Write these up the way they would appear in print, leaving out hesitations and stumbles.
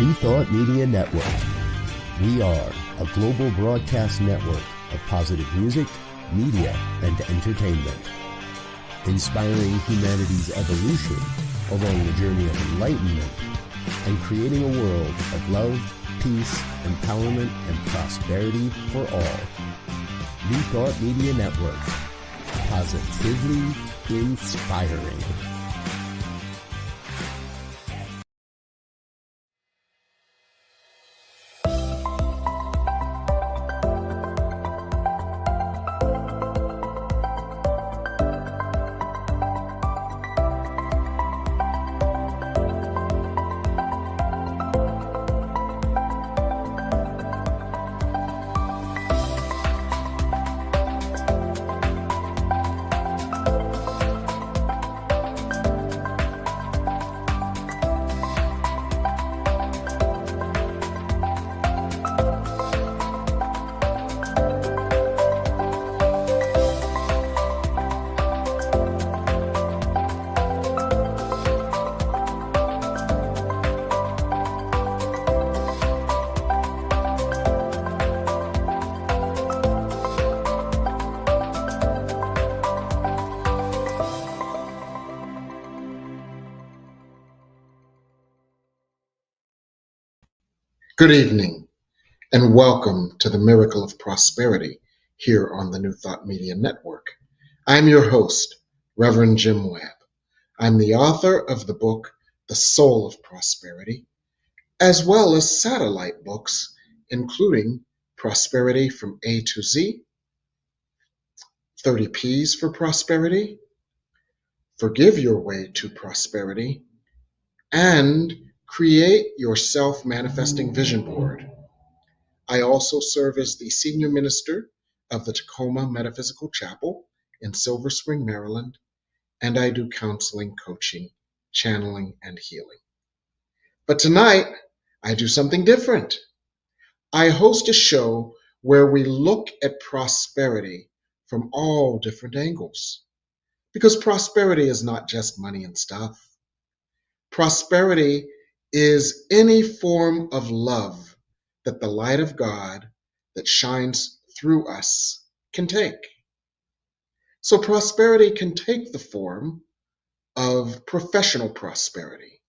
New Thought Media Network. We are a global broadcast network of positive music, media, and entertainment, inspiring humanity's evolution along the journey of enlightenment and creating a world of love, peace, empowerment, and prosperity for all. New Thought Media Network. Positively inspiring. Good evening, and welcome to the Miracle of Prosperity here on the New Thought Media Network. I'm your host, Reverend Jim Webb. I'm the author of the book, The Soul of Prosperity, as well as satellite books, including Prosperity from A to Z, 30 P's for Prosperity, Forgive Your Way to Prosperity, and Create Your Self-Manifesting Vision Board. I also serve as the senior minister of the Tacoma Metaphysical Chapel in Silver Spring, Maryland, and I do counseling, coaching, channeling, and healing. But tonight, I do something different. I host a show where we look at prosperity from all different angles. Because prosperity is not just money and stuff. Prosperity is any form of love that the light of God that shines through us can take. So prosperity can take the form of professional prosperity,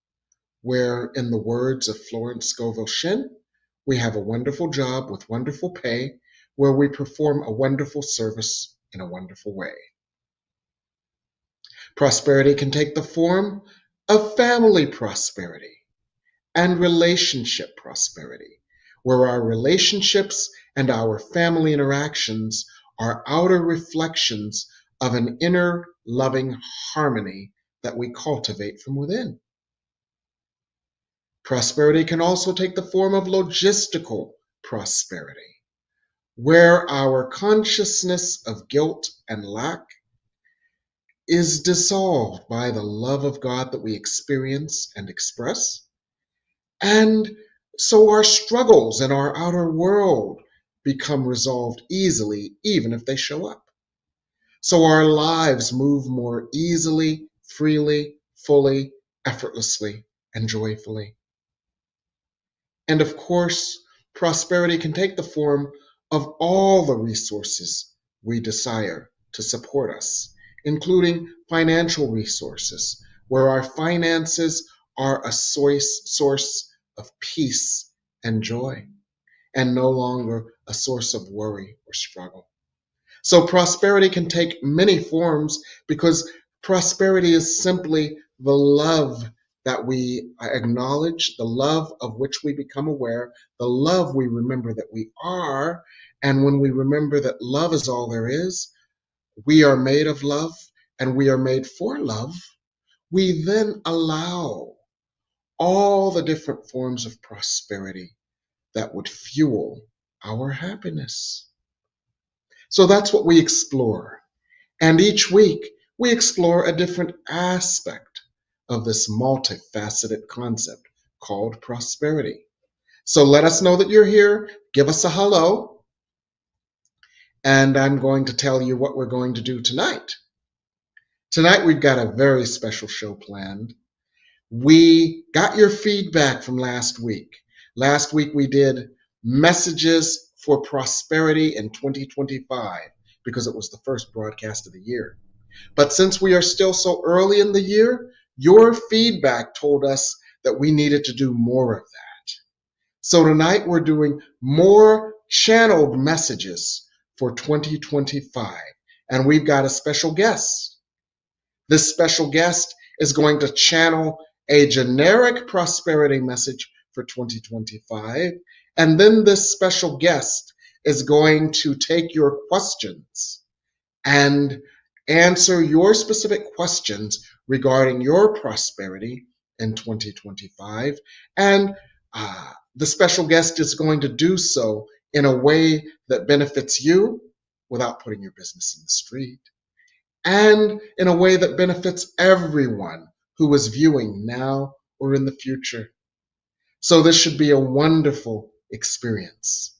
where, in the words of Florence Scovel Shinn, we have a wonderful job with wonderful pay, where we perform a wonderful service in a wonderful way. Prosperity can take the form of family prosperity and relationship prosperity, where our relationships and our family interactions are outer reflections of an inner loving harmony that we cultivate from within. Prosperity can also take the form of logistical prosperity, where our consciousness of guilt and lack is dissolved by the love of God that we experience and express. And so our struggles in our outer world become resolved easily, even if they show up. So our lives move more easily, freely, fully, effortlessly, and joyfully. And of course, prosperity can take the form of all the resources we desire to support us, including financial resources, where our finances are a source of peace and joy, and no longer a source of worry or struggle. So prosperity can take many forms, because prosperity is simply the love that we acknowledge, the love of which we become aware, the love we remember that we are. And when we remember that love is all there is, we are made of love, and we are made for love, we then allow all the different forms of prosperity that would fuel our happiness. So that's what we explore. And each week, we explore a different aspect of this multifaceted concept called prosperity. So let us know that you're here. Give us a hello. And I'm going to tell you what we're going to do tonight. Tonight, we've got a very special show planned. We got your feedback from last week. Last week we did messages for prosperity in 2025 because it was the first broadcast of the year. But since we are still so early in the year, your feedback told us that we needed to do more of that. So tonight we're doing more channeled messages for 2025, and we've got a special guest. This special guest is going to channel a generic prosperity message for 2025, and then this special guest is going to take your questions and answer your specific questions regarding your prosperity in 2025. And the special guest is going to do so in a way that benefits you without putting your business in the street, and in a way that benefits everyone who is viewing now or in the future. So this should be a wonderful experience.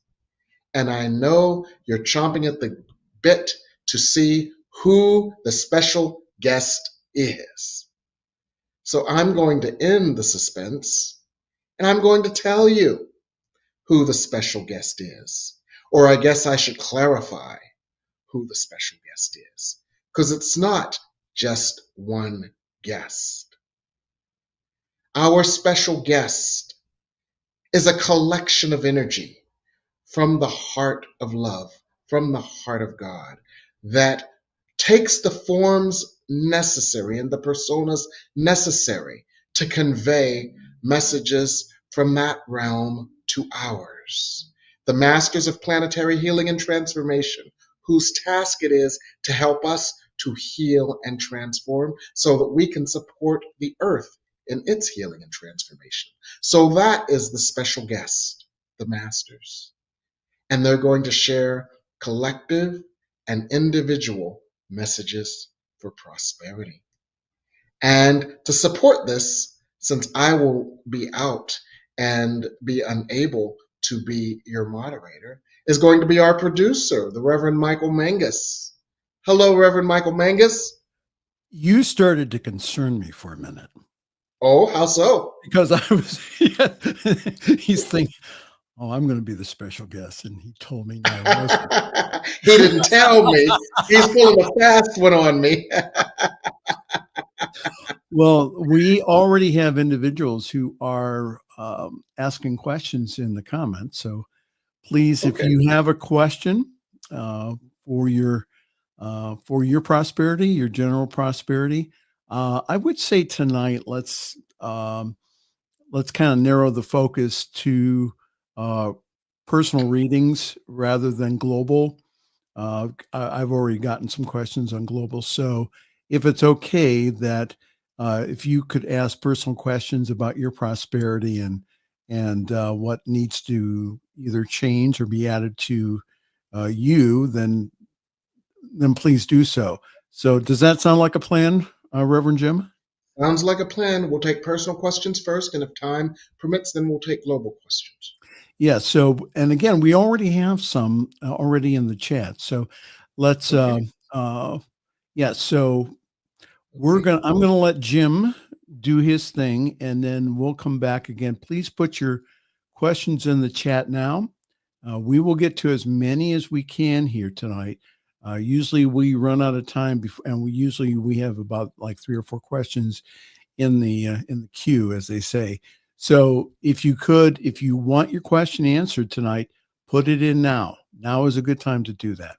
And I know you're chomping at the bit to see who the special guest is. So I'm going to end the suspense and I'm going to tell you who the special guest is. Or I guess I should clarify who the special guest is, because it's not just one guest. Our special guest is a collection of energy from the heart of love, from the heart of God, that takes the forms necessary and the personas necessary to convey messages from that realm to ours. The masters of planetary healing and transformation, whose task it is to help us to heal and transform so that we can support the earth in its healing and transformation. So that is the special guest, the masters. And they're going to share collective and individual messages for prosperity. And to support this, since I will be out and be unable to be your moderator, is going to be our producer, the Reverend Michael Mangus. Hello, Reverend Michael Mangus. You started to concern me for a minute. Oh, how so? Because I was, he's thinking, oh, I'm going to be the special guest. And he told me no, I wasn't. He didn't tell me. He's pulling a fast one on me. Well, we already have individuals who are asking questions in the comments. So please, if you have a question for your prosperity, your general prosperity, I would say tonight let's kind of narrow the focus to personal readings rather than global. I've already gotten some questions on global, so if it's okay that if you could ask personal questions about your prosperity and what needs to either change or be added to you, then please do so. So does that sound like a plan, Reverend Jim? Sounds like a plan. We'll take personal questions first, and if time permits, then we'll take global questions. Yeah. So, and again, we already have some already in the chat. So let's, So I'm going to let Jim do his thing, and then we'll come back again. Please put your questions in the chat now. We will get to as many as we can here tonight. Usually we run out of time before, and we have about like 3 or 4 questions in the queue, as they say. So if you want your question answered tonight, put it in now. Now is a good time to do that.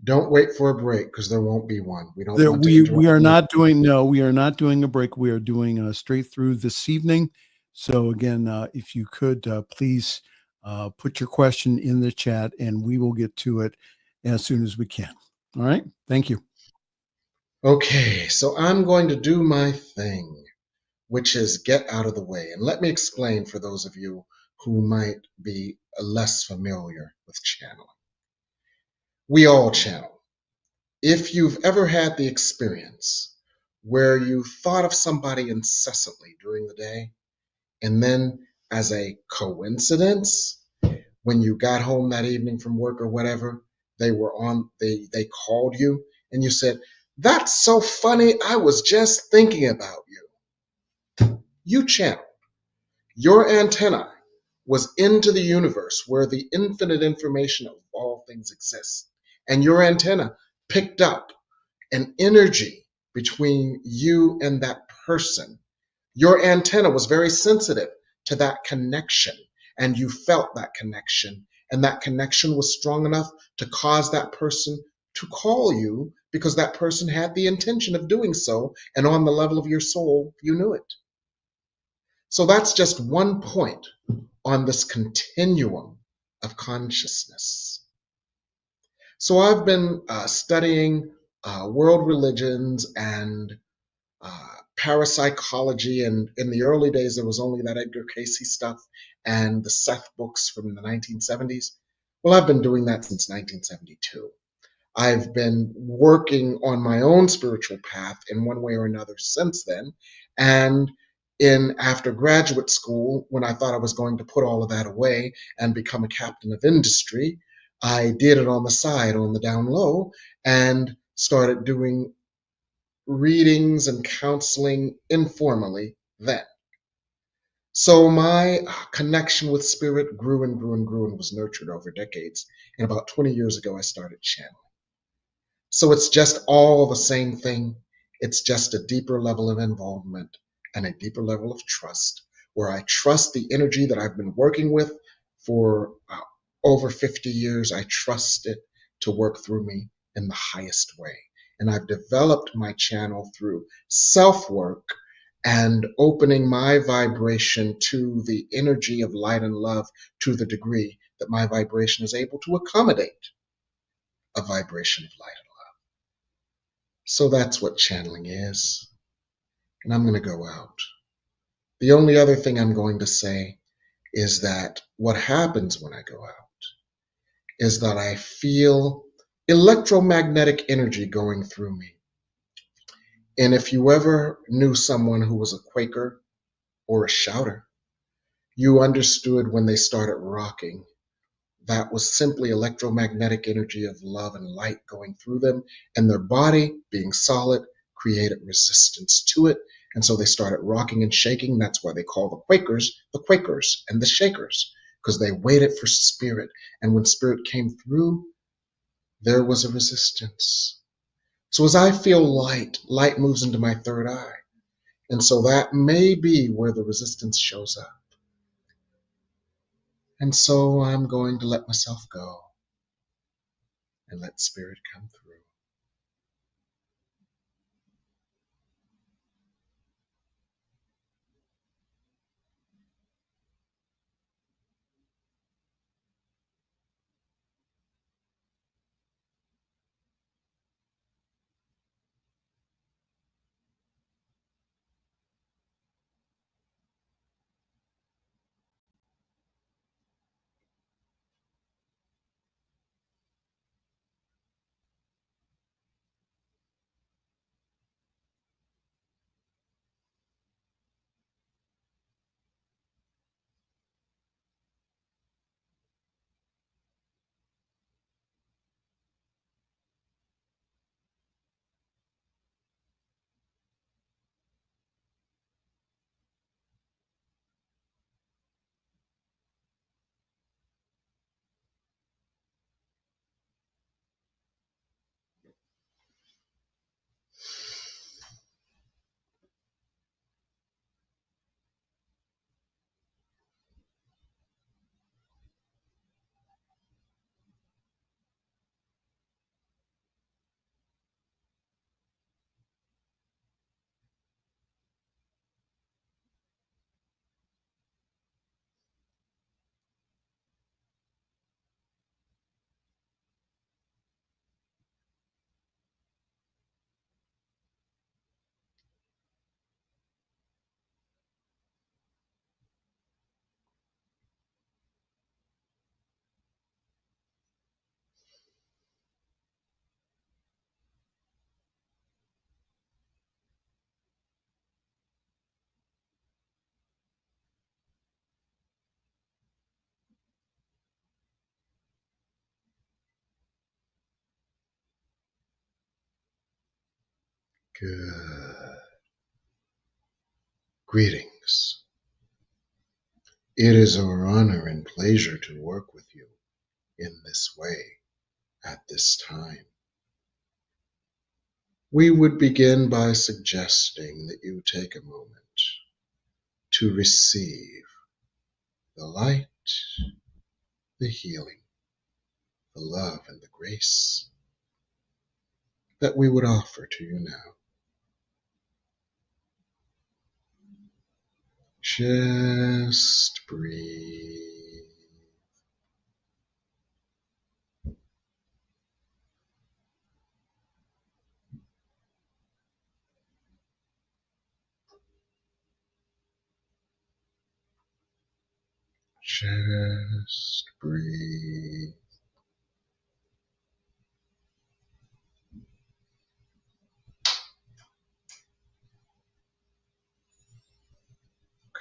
Don't wait for a break, because there won't be one. We don't. We are not doing a break. We are doing straight through this evening. So again, if you could please put your question in the chat, and we will get to it as soon as we can. All right. Thank you. Okay, so I'm going to do my thing, which is get out of the way. And let me explain for those of you who might be less familiar with channeling. We all channel. If you've ever had the experience where you thought of somebody incessantly during the day, and then as a coincidence, when you got home that evening from work or whatever, they called you and you said, "That's so funny, I was just thinking about you." You channel. Your antenna was into the universe where the infinite information of all things exists. And your antenna picked up an energy between you and that person. Your antenna was very sensitive to that connection, and you felt that connection. And that connection was strong enough to cause that person to call you because that person had the intention of doing so. And on the level of your soul, you knew it. So that's just one point on this continuum of consciousness. So I've been studying world religions and parapsychology, and in the early days there was only that Edgar Cayce stuff and the Seth books from the 1970s. Well, I've been doing that since 1972. I've been working on my own spiritual path in one way or another since then. And in after graduate school, when I thought I was going to put all of that away and become a captain of industry, I did it on the side, on the down low, and started doing readings and counseling informally then. So my connection with spirit grew and grew and grew and was nurtured over decades. And about 20 years ago, I started channeling. So it's just all the same thing. It's just a deeper level of involvement and a deeper level of trust, where I trust the energy that I've been working with for over 50 years. I trust it to work through me in the highest way. And I've developed my channel through self work and opening my vibration to the energy of light and love to the degree that my vibration is able to accommodate a vibration of light. So that's what channeling is. And I'm going to go out. The only other thing I'm going to say is that what happens when I go out is that I feel electromagnetic energy going through me. And if you ever knew someone who was a Quaker or a shouter, you understood when they started rocking. That was simply electromagnetic energy of love and light going through them, and their body, being solid, created resistance to it. And so they started rocking and shaking. That's why they call the Quakers and the Shakers, because they waited for spirit. And when spirit came through, there was a resistance. So as I feel light, light moves into my third eye. And so that may be where the resistance shows up. And so I'm going to let myself go and let spirit come through. Good. Greetings. beings. It is our honor and pleasure to work with you in this way at this time. We would begin by suggesting that you take a moment to receive the light, the healing, the love, and the grace that we would offer to you now. Just breathe. Just breathe.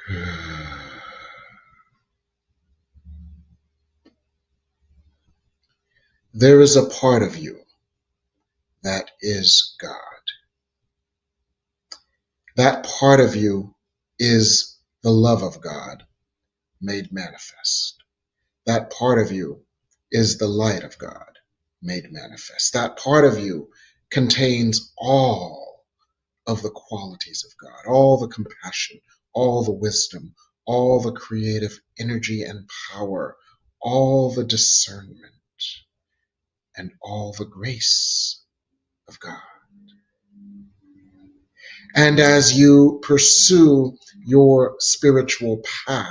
Good. There is a part of you that is God. That part of you is the love of God made manifest. That part of you is the light of God made manifest. That part of you contains all of the qualities of God, all the compassion, all the wisdom, all the creative energy and power, all the discernment, and all the grace of God. And as you pursue your spiritual path,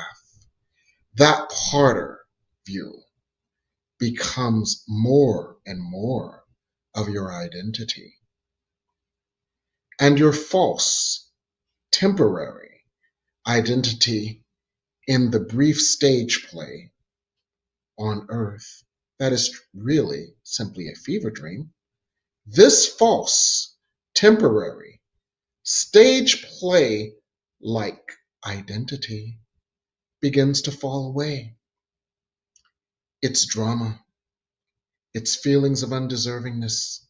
that part of you becomes more and more of your identity. And your false, temporary identity in the brief stage play on earth that is really simply a fever dream, this false, temporary, stage play like identity begins to fall away. Its drama, its feelings of undeservingness,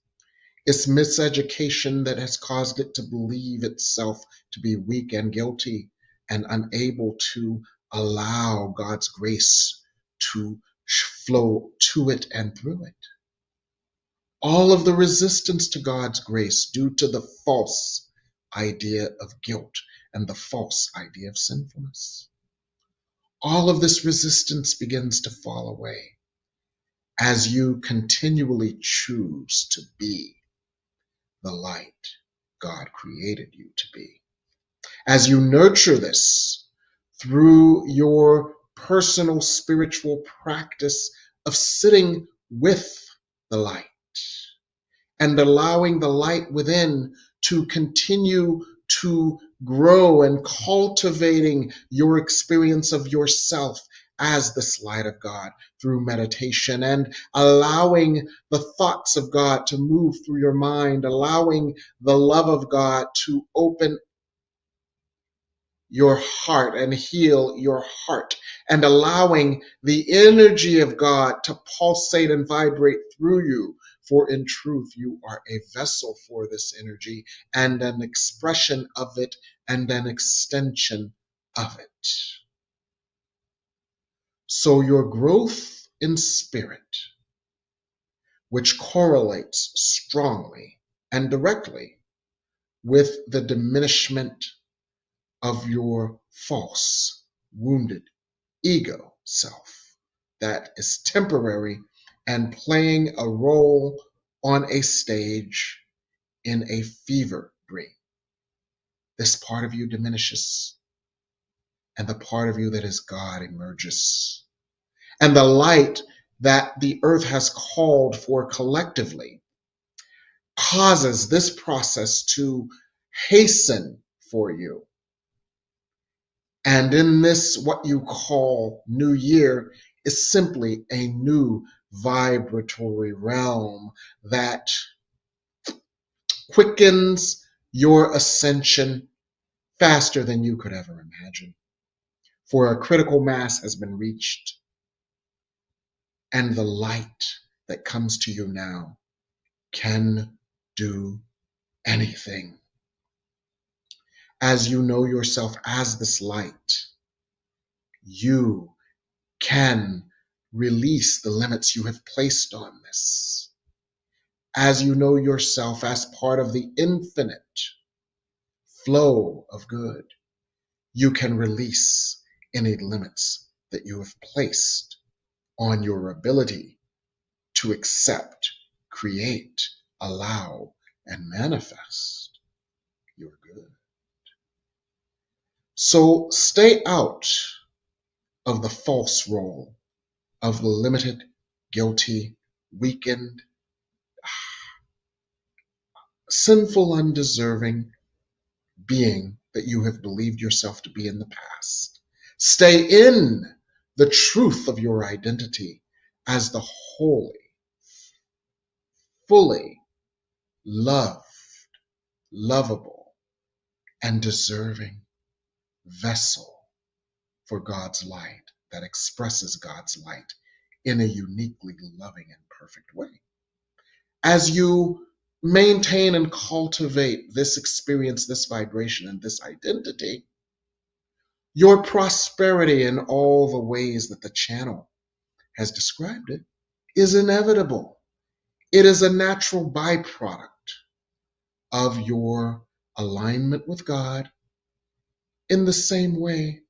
its miseducation that has caused it to believe itself to be weak and guilty and unable to allow God's grace to flow to it and through it. All of the resistance to God's grace due to the false idea of guilt and the false idea of sinfulness. All of this resistance begins to fall away as you continually choose to be the light God created you to be. As you nurture this through your personal spiritual practice of sitting with the light and allowing the light within to continue to grow and cultivating your experience of yourself as this light of God through meditation and allowing the thoughts of God to move through your mind, allowing the love of God to open your heart and heal your heart, and allowing the energy of God to pulsate and vibrate through you. For in truth, you are a vessel for this energy and an expression of it and an extension of it. So your growth in spirit, which correlates strongly and directly with the diminishment of your false, wounded ego self that is temporary and playing a role on a stage in a fever dream. This part of you diminishes, and the part of you that is God emerges. And the light that the earth has called for collectively causes this process to hasten for you. And in this, what you call new year is simply a new vibratory realm that quickens your ascension faster than you could ever imagine. For a critical mass has been reached, and the light that comes to you now can do anything. as you know yourself as this light, you can release the limits you have placed on this. As you know yourself as part of the infinite flow of good, you can release any limits that you have placed on your ability to accept, create, allow, and manifest your good. So stay out of the false role of the limited, guilty, weakened, sinful, undeserving being that you have believed yourself to be in the past. Stay in the truth of your identity as the holy, fully loved, lovable, and deserving vessel for God's light that expresses God's light in a uniquely loving and perfect way. As you maintain and cultivate this experience, this vibration, and this identity, your prosperity in all the ways that the channel has described it is inevitable. It is a natural byproduct of your alignment with God, in the same way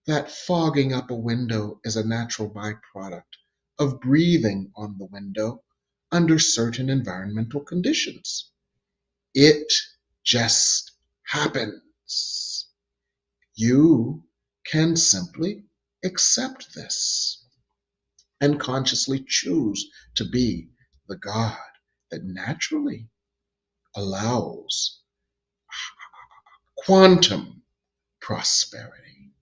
that fogging up a window is a natural byproduct of breathing on the window under certain environmental conditions. It just happens. You can simply accept this and consciously choose to be the God that naturally allows quantum prosperity.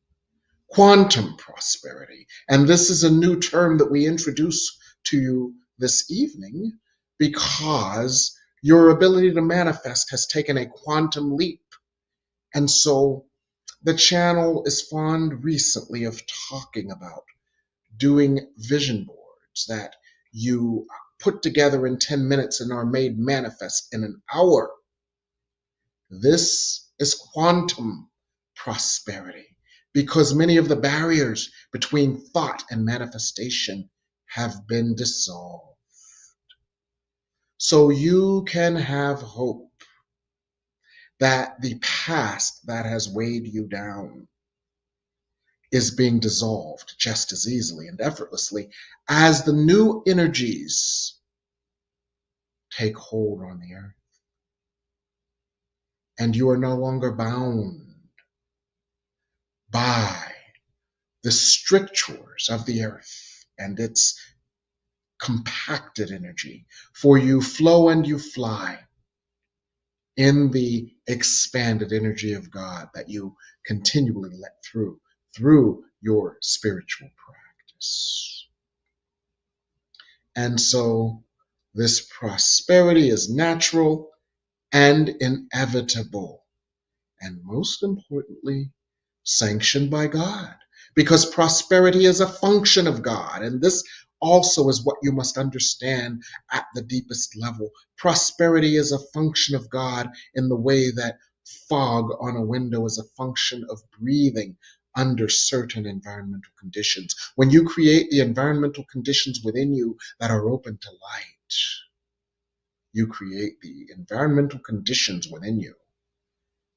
Quantum prosperity. And this is a new term that we introduce to you this evening because your ability to manifest has taken a quantum leap. And so the channel is fond recently of talking about doing vision boards that you put together in 10 minutes and are made manifest in an hour. This is quantum prosperity because many of the barriers between thought and manifestation have been dissolved. So you can have hope that the past that has weighed you down is being dissolved just as easily and effortlessly as the new energies take hold on the earth. And you are no longer bound by the strictures of the earth and its compacted energy, for you flow and you fly in the expanded energy of God that you continually let through your spiritual practice. And so this prosperity is natural and inevitable, and most importantly, sanctioned by God, because prosperity is a function of God. And this also is what you must understand at the deepest level. Prosperity is a function of God in the way that fog on a window is a function of breathing under certain environmental conditions. When you create the environmental conditions within you that are open to light, you create the environmental conditions within you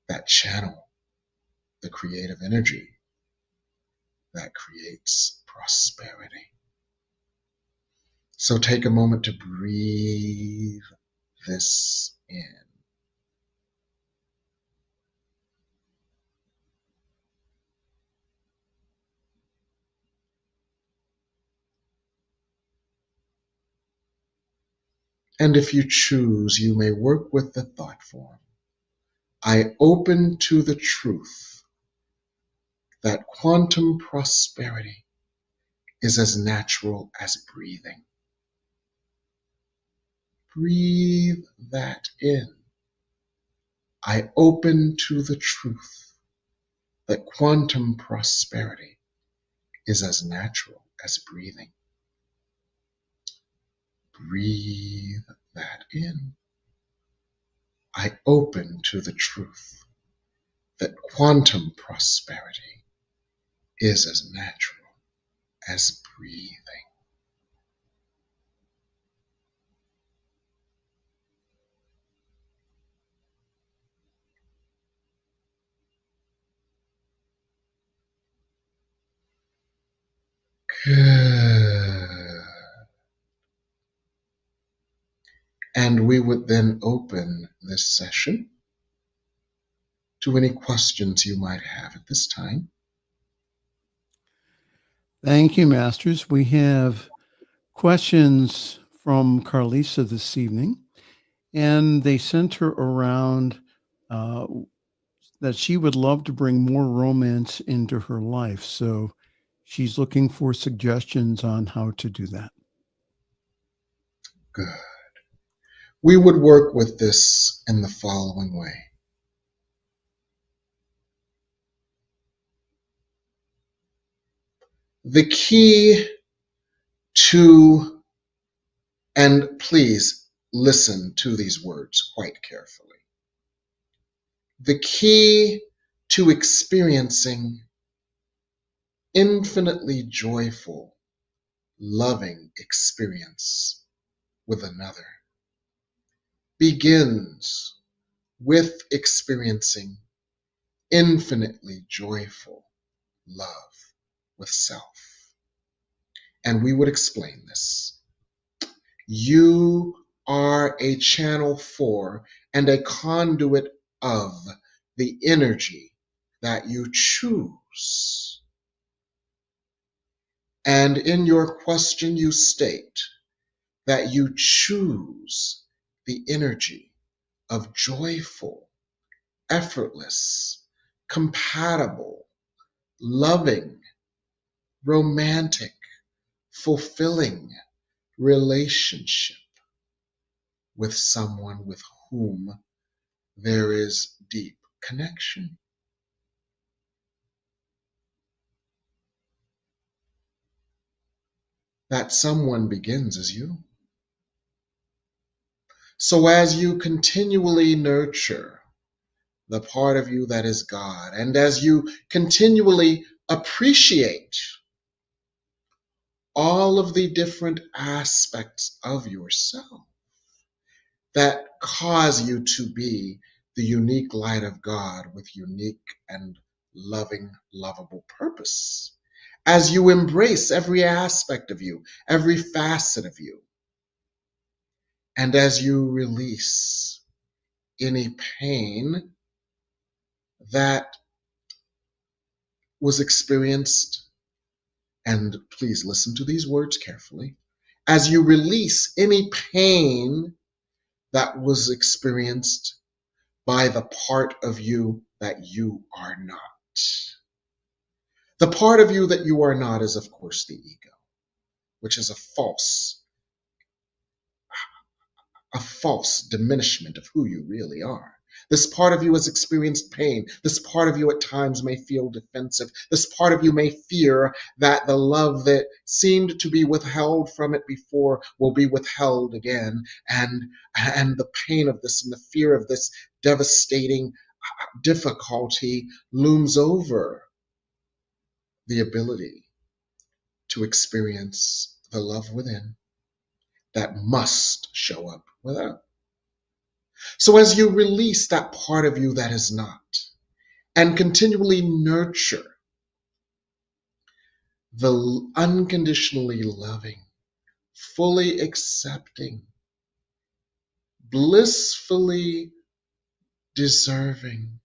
that channel the creative energy that creates prosperity. So take a moment to breathe this in. And if you choose, you may work with the thought form. I open to the truth that quantum prosperity is as natural as breathing. Breathe that in. I open to the truth that quantum prosperity is as natural as breathing. Breathe that in. I open to the truth that quantum prosperity is as natural as breathing. Good. And we would then open this session to any questions you might have at this time. Thank you, Masters. We have questions from Carlisa this evening, and they center around that she would love to bring more romance into her life. So she's looking for suggestions on how to do that. Good. We would work with this in the following way. The key to, and please listen to these words quite carefully. The key to experiencing infinitely joyful, loving experience with another begins with experiencing infinitely joyful love with self. And we would explain this. You are a channel for and a conduit of the energy that you choose. And in your question, you state that you choose the energy of joyful, effortless, compatible, loving, romantic, fulfilling relationship with someone with whom there is deep connection. That someone begins as you. So as you continually nurture the part of you that is God, and as you continually appreciate all of the different aspects of yourself that cause you to be the unique light of God with unique and loving, lovable purpose, as you embrace every aspect of you, every facet of you, and as you release any pain that was experienced, and please listen to these words carefully, as you release any pain that was experienced by the part of you that you are not. The part of you that you are not is, of course, the ego, which is a false diminishment of who you really are. This part of you has experienced pain. This part of you at times may feel defensive. This part of you may fear that the love that seemed to be withheld from it before will be withheld again. And the pain of this and the fear of this devastating difficulty looms over the ability to experience the love within that must show up without. So as you release that part of you that is not, and continually nurture the unconditionally loving, fully accepting, blissfully deserving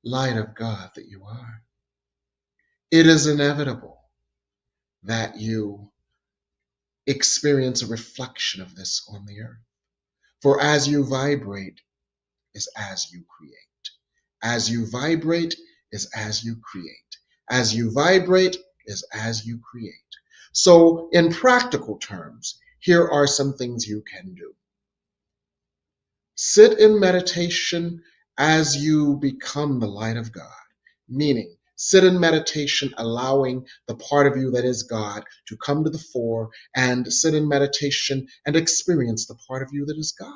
light of God that you are, it is inevitable that you experience a reflection of this on the earth. For as you vibrate is as you create. As you vibrate is as you create. As you vibrate is as you create. So in practical terms, here are some things you can do. Sit in meditation as you become the light of God, meaning sit in meditation allowing the part of you that is God to come to the fore, and sit in meditation and experience the part of you that is God.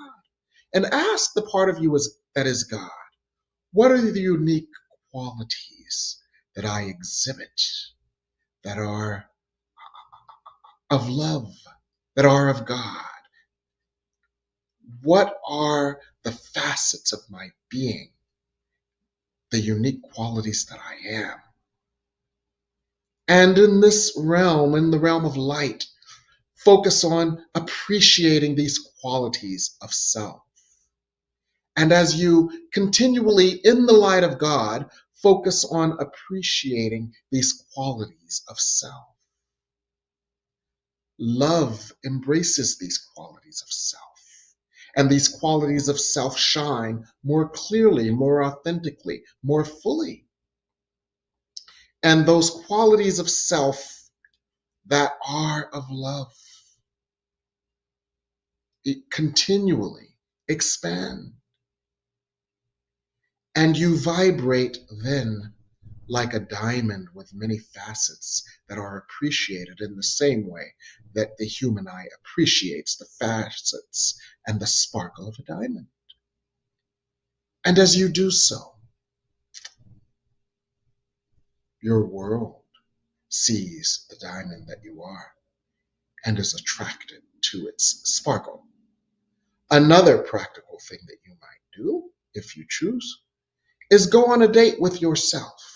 And ask the part of you that is God, what are the unique qualities that I exhibit that are of love, that are of God? What are the facets of my being, the unique qualities that I am? And in this realm, in the realm of light, focus on appreciating these qualities of self. And as you continually, in the light of God, focus on appreciating these qualities of self. Love embraces these qualities of self. And these qualities of self shine more clearly, more authentically, more fully. And those qualities of self that are of love, it continually expand. And you vibrate then like a diamond with many facets that are appreciated in the same way that the human eye appreciates the facets and the sparkle of a diamond. And as you do so, your world sees the diamond that you are and is attracted to its sparkle. Another practical thing that you might do, if you choose, is go on a date with yourself.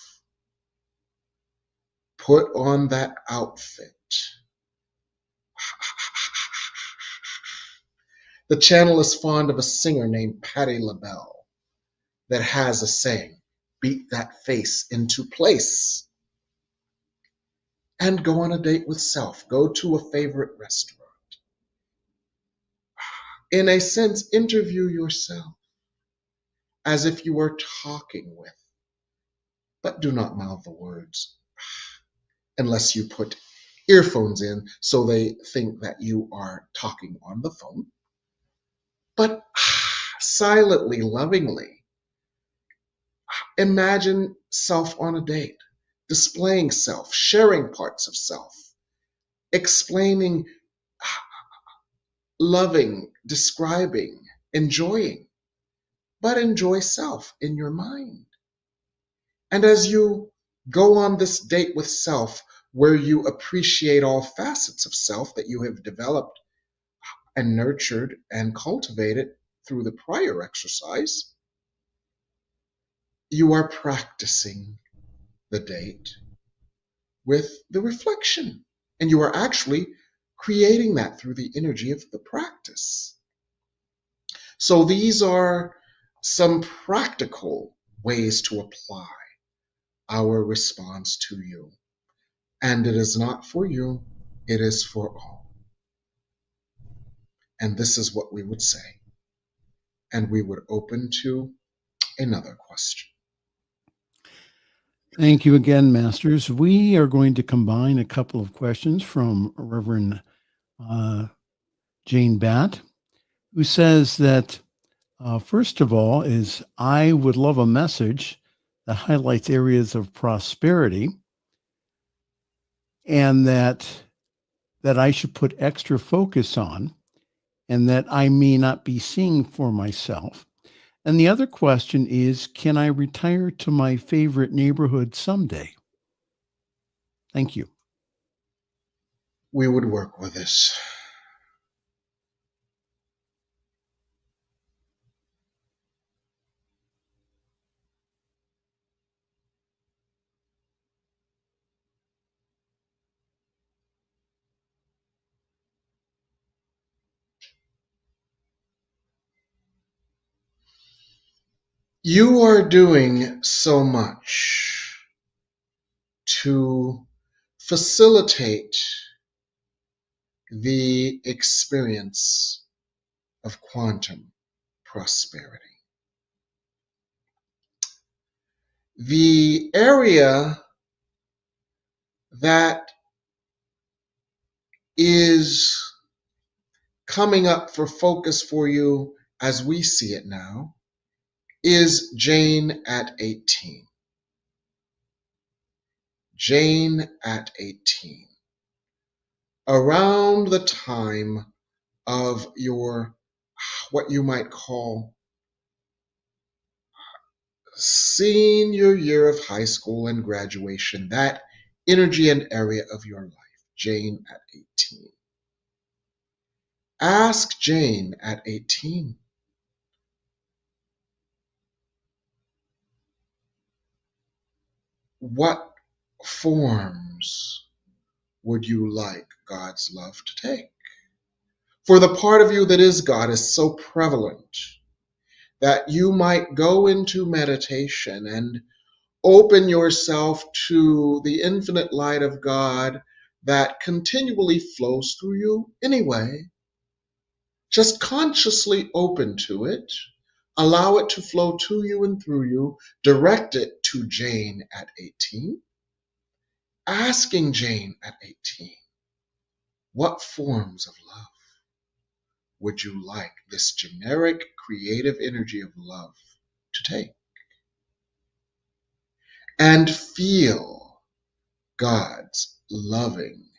Put on that outfit. The channel is fond of a singer named Patti LaBelle that has a saying, beat that face into place. And go on a date with self. Go to a favorite restaurant. In a sense, interview yourself as if you were talking with, but do not mouth the words unless you put earphones in so they think that you are talking on the phone. But silently, lovingly, imagine self on a date, displaying self, sharing parts of self, explaining, loving, describing, enjoying, but enjoy self in your mind. And as you go on this date with self, where you appreciate all facets of self that you have developed and nurtured and cultivated through the prior exercise, you are practicing the date with the reflection. And you are actually creating that through the energy of the practice. So these are some practical ways to apply our response to you. And it is not for you, it is for all. And this is what we would say. And we would open to another question. Thank you again, Masters. We are going to combine a couple of questions from Reverend Jane Batt, who says that, first of all, is I would love a message that highlights areas of prosperity and that I should put extra focus on and that I may not be seeing for myself. And the other question is, can I retire to my favorite neighborhood someday? Thank you. We would work with this. You are doing so much to facilitate the experience of quantum prosperity. The area that is coming up for focus for you as we see it now is Jane at 18. Jane at 18. Around the time of your, what you might call senior year of high school and graduation, that energy and area of your life, Jane at 18. Ask Jane at 18, what forms would you like God's love to take? For the part of you that is God is so prevalent that you might go into meditation and open yourself to the infinite light of God that continually flows through you anyway. Just consciously open to it, allow it to flow to you and through you, direct it to Jane at 18, asking Jane at 18, what forms of love would you like this generic creative energy of love to take? And feel God's loving,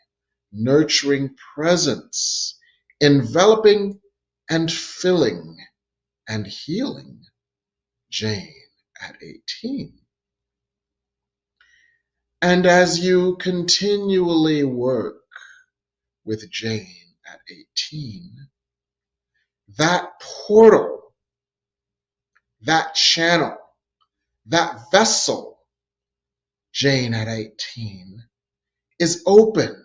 nurturing presence enveloping and filling and healing Jane at 18. And as you continually work with Jane at 18, that portal, that channel, that vessel, Jane at 18, is opened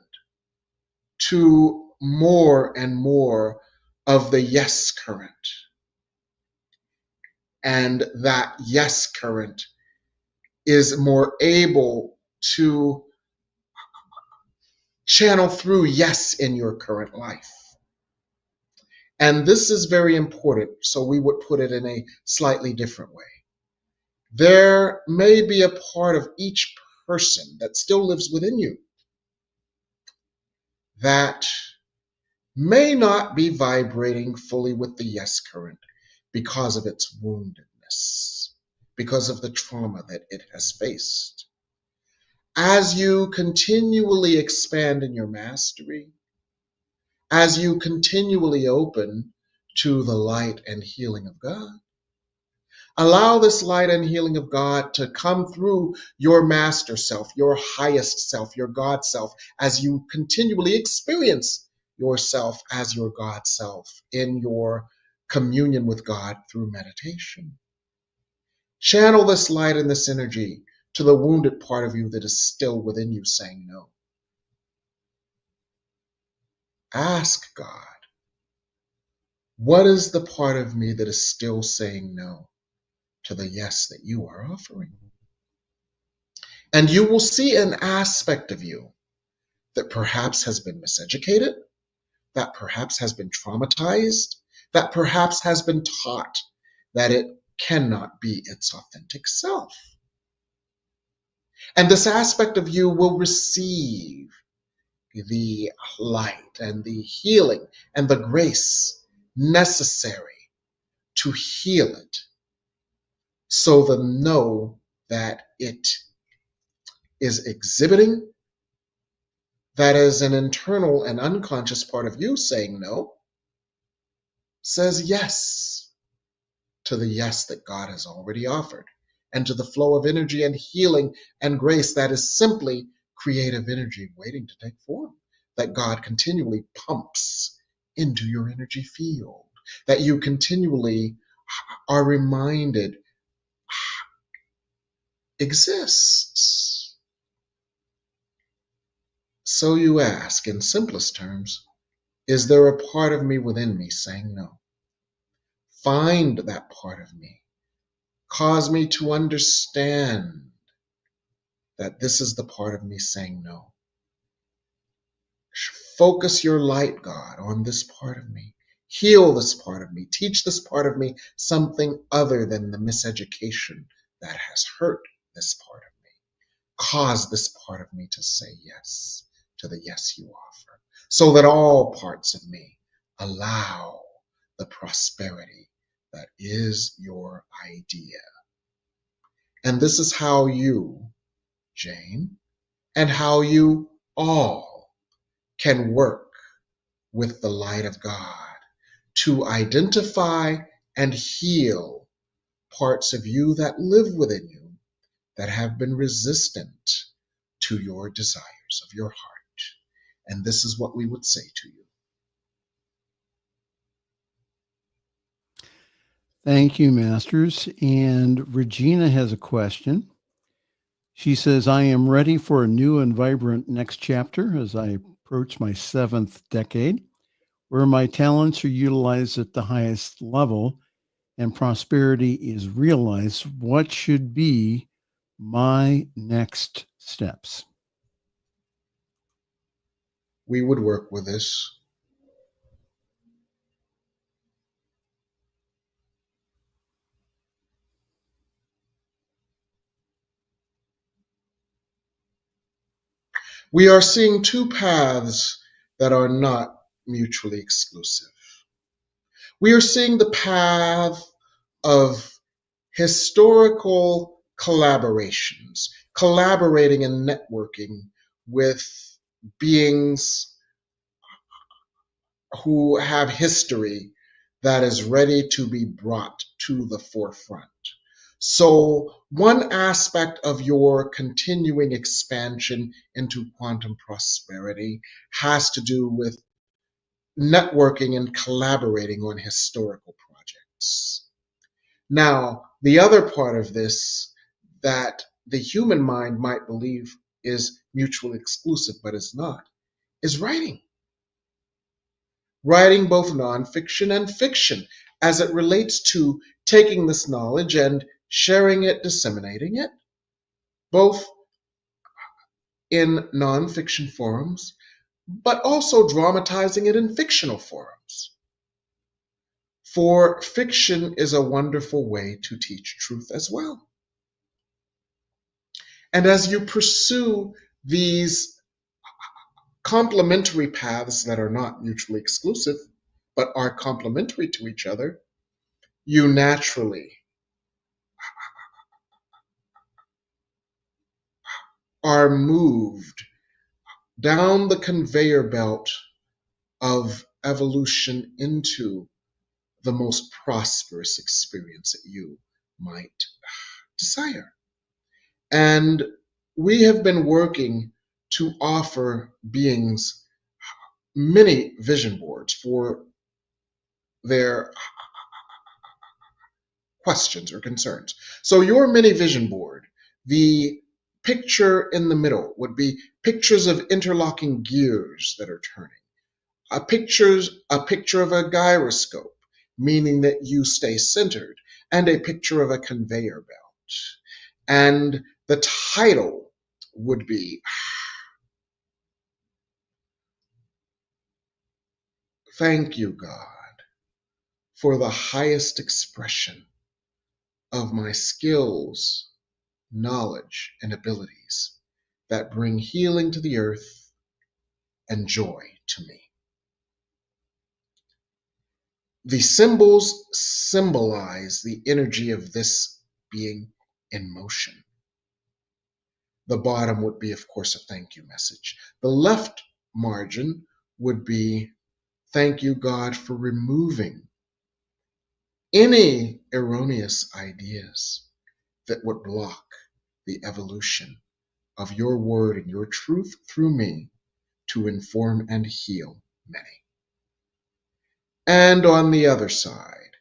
to more and more of the yes current. And that yes current is more able to channel through yes in your current life. And this is very important, so we would put it in a slightly different way. There may be a part of each person that still lives within you that may not be vibrating fully with the yes current because of its woundedness, because of the trauma that it has faced. As you continually expand in your mastery, as you continually open to the light and healing of God, allow this light and healing of God to come through your master self, your highest self, your God self, as you continually experience yourself as your God self in your communion with God through meditation. Channel this light and this energy to the wounded part of you that is still within you saying no. Ask God, what is the part of me that is still saying no to the yes that you are offering? And you will see an aspect of you that perhaps has been miseducated, that perhaps has been traumatized, that perhaps has been taught that it cannot be its authentic self. And this aspect of you will receive the light and the healing and the grace necessary to heal it, so the no that it is exhibiting, that is an internal and unconscious part of you saying no, says yes to the yes that God has already offered, and to the flow of energy and healing and grace that is simply creative energy waiting to take form, that God continually pumps into your energy field, that you continually are reminded exists. So you ask, in simplest terms, is there a part of me within me saying no? Find that part of me. Cause me to understand that this is the part of me saying no. Focus your light, God, on this part of me. Heal this part of me. Teach this part of me something other than the miseducation that has hurt this part of me. Cause this part of me to say yes to the yes you offer, so that all parts of me allow the prosperity that is your idea. And this is how you, Jane, and how you all can work with the light of God to identify and heal parts of you that live within you that have been resistant to your desires of your heart. And this is what we would say to you. Thank you, Masters. And Regina has a question. She says, I am ready for a new and vibrant next chapter as I approach my 7th decade, where my talents are utilized at the highest level and prosperity is realized. What should be my next steps? We would work with this. We are seeing two paths that are not mutually exclusive. We are seeing the path of historical collaborations, collaborating and networking with beings who have history that is ready to be brought to the forefront. So, one aspect of your continuing expansion into quantum prosperity has to do with networking and collaborating on historical projects. Now, the other part of this that the human mind might believe is mutually exclusive, but is not, is writing. Writing both nonfiction and fiction as it relates to taking this knowledge and sharing it, disseminating it, both in nonfiction forums, but also dramatizing it in fictional forums. For fiction is a wonderful way to teach truth as well. And as you pursue these complementary paths that are not mutually exclusive, but are complementary to each other, you naturally are moved down the conveyor belt of evolution into the most prosperous experience that you might desire. And we have been working to offer beings many vision boards for their questions or concerns. So your mini vision board, the picture in the middle would be pictures of interlocking gears that are turning. A picture of a gyroscope, meaning that you stay centered, and a picture of a conveyor belt. And the title would be, Thank you, God, for the highest expression of my skills, knowledge, and abilities that bring healing to the earth and joy to me. The symbols symbolize the energy of this being in motion. The bottom would be, of course, a thank you message. The left margin would be, thank you, God, for removing any erroneous ideas that would block the evolution of your word and your truth through me to inform and heal many. And on the other side,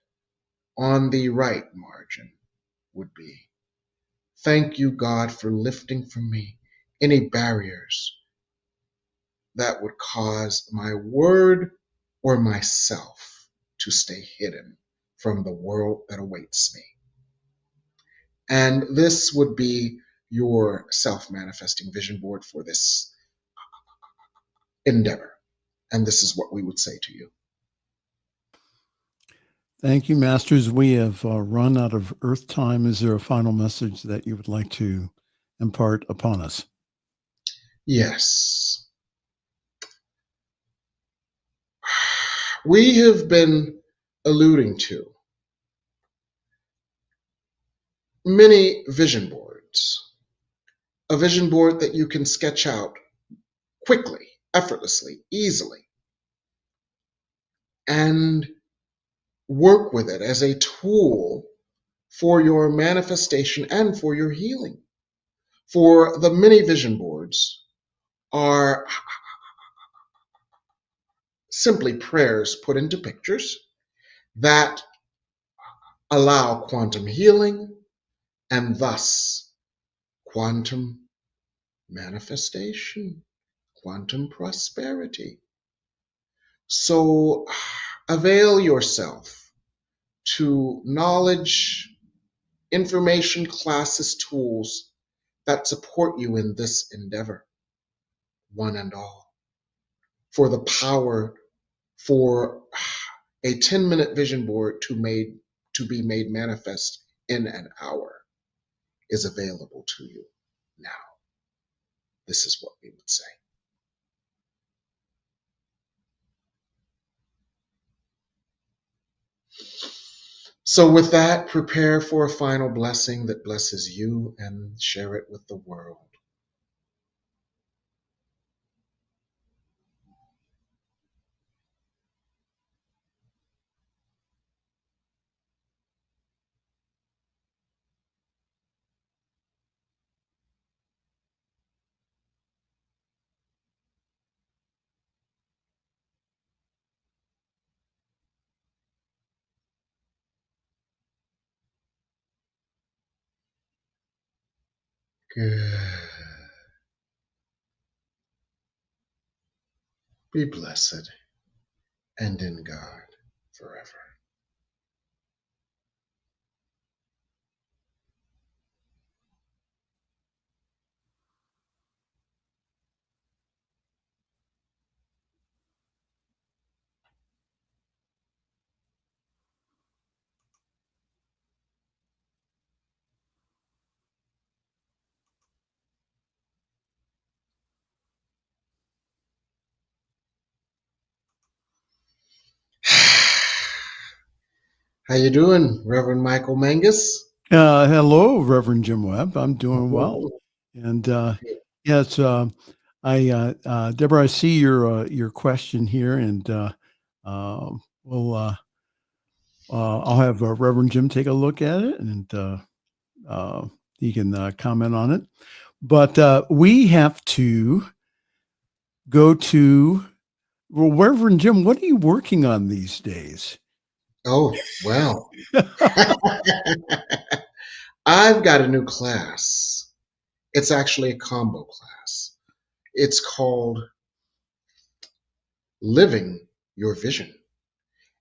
on the right margin, would be, thank you, God, for lifting from me any barriers that would cause my word or myself to stay hidden from the world that awaits me. And this would be your self-manifesting vision board for this endeavor. And this is what we would say to you. Thank you, Masters. We have run out of Earth time. Is there a final message that you would like to impart upon us? Yes. We have been alluding to many vision boards. A vision board that you can sketch out quickly, effortlessly, easily, and work with it as a tool for your manifestation and for your healing. For the mini vision boards are simply prayers put into pictures that allow quantum healing and thus quantum manifestation, quantum prosperity. So avail yourself to knowledge, information, classes, tools that support you in this endeavor, one and all. For the power for a 10-minute vision board to be made manifest in an hour is available to you now. This is what we would say. So with that, prepare for a final blessing that blesses you and share it with the world. Good. Be blessed and in God forever. How you doing, Reverend Michael Mangus? Hello, Reverend Jim Webb. I'm doing well. And yes, Deborah, I see your question here, and we'll I'll have Reverend Jim take a look at it, and he can comment on it. But we have to go to, well, Reverend Jim, what are you working on these days? Oh, well. I've got a new class. It's actually a combo class. It's called Living Your Vision.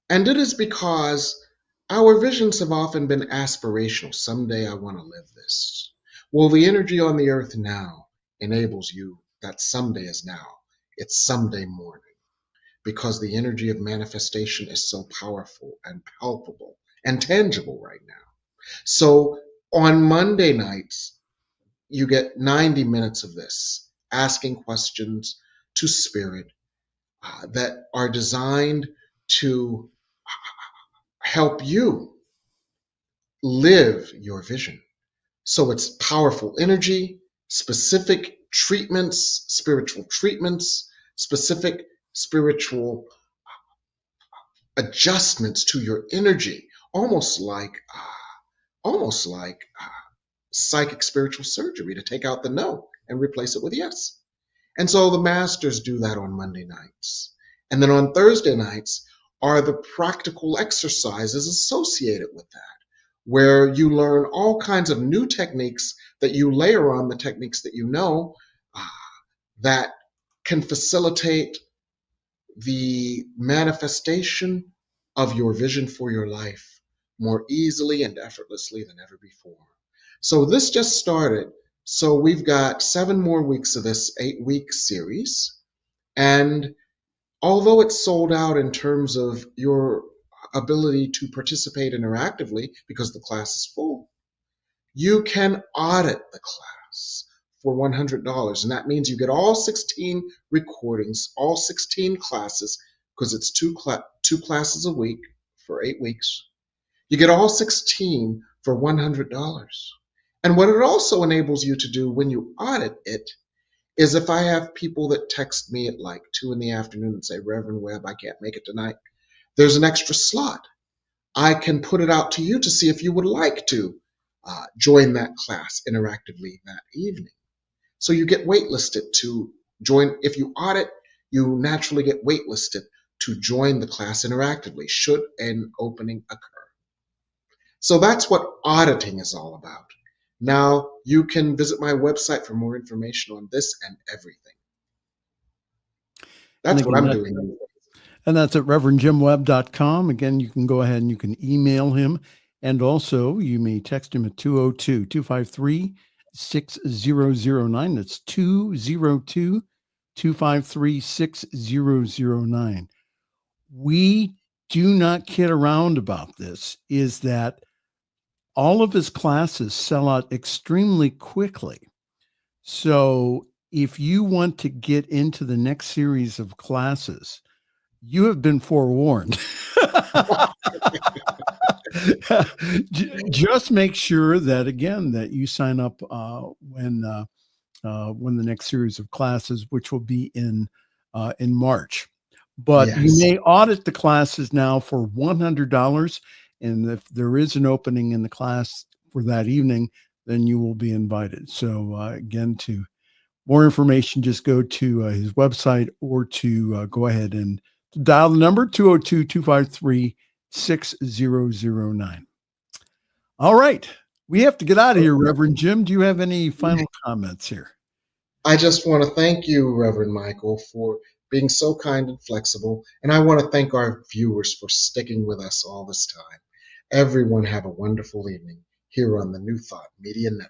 And it is because our visions have often been aspirational. Someday I want to live this. Well, the energy on the earth now enables you that someday is now. It's someday morning because the energy of manifestation is so powerful and palpable and tangible right now. So on Monday nights, you get 90 minutes of this, asking questions to spirit that are designed to help you live your vision. So it's powerful energy, specific treatments, spiritual treatments, specific spiritual adjustments to your energy, almost like psychic spiritual surgery to take out the no and replace it with yes. And so the masters do that on Monday nights. And then on Thursday nights are the practical exercises associated with that, where you learn all kinds of new techniques that you layer on the techniques that you know uh, that can facilitate the manifestation of your vision for your life more easily and effortlessly than ever before. So this just started. So we've got 7 more weeks of this 8-week series. And although it's sold out in terms of your ability to participate interactively because the class is full, you can audit the class for $100. And that means you get all 16 recordings, all 16 classes, because it's two classes a week for 8 weeks. You get all 16 for $100. And what it also enables you to do when you audit it is if I have people that text me at like 2 in the afternoon and say, Reverend Webb, I can't make it tonight, there's an extra slot I can put it out to you to see if you would like to join that class interactively that evening. So you get waitlisted to join. If you audit, you naturally get waitlisted to join the class interactively should an opening occur. So that's what auditing is all about. Now you can visit my website for more information on this and everything. And That's what again, I'm doing. and that's at revjimwebb.com. Again, you can go ahead and you can email him. And also, you may text him at 202-253-6009. That's 202-253-6009. We do not kid around about this, is that all of his classes sell out extremely quickly. So if you want to get into the next series of classes, you have been forewarned. Just make sure that, again, that you sign up when the next series of classes, which will be in March. But you Yes. may audit the classes now for $100, and if there is an opening in the class for that evening, then you will be invited. So again, to more information, just go to his website or to go ahead and dial the number 202-253-6009. All right. We have to get out of here, Reverend Jim. Do you have any final comments here? I just want to thank you, Reverend Michael, for being so kind and flexible. And I want to thank our viewers for sticking with us all this time. Everyone have a wonderful evening here on the New Thought Media Network.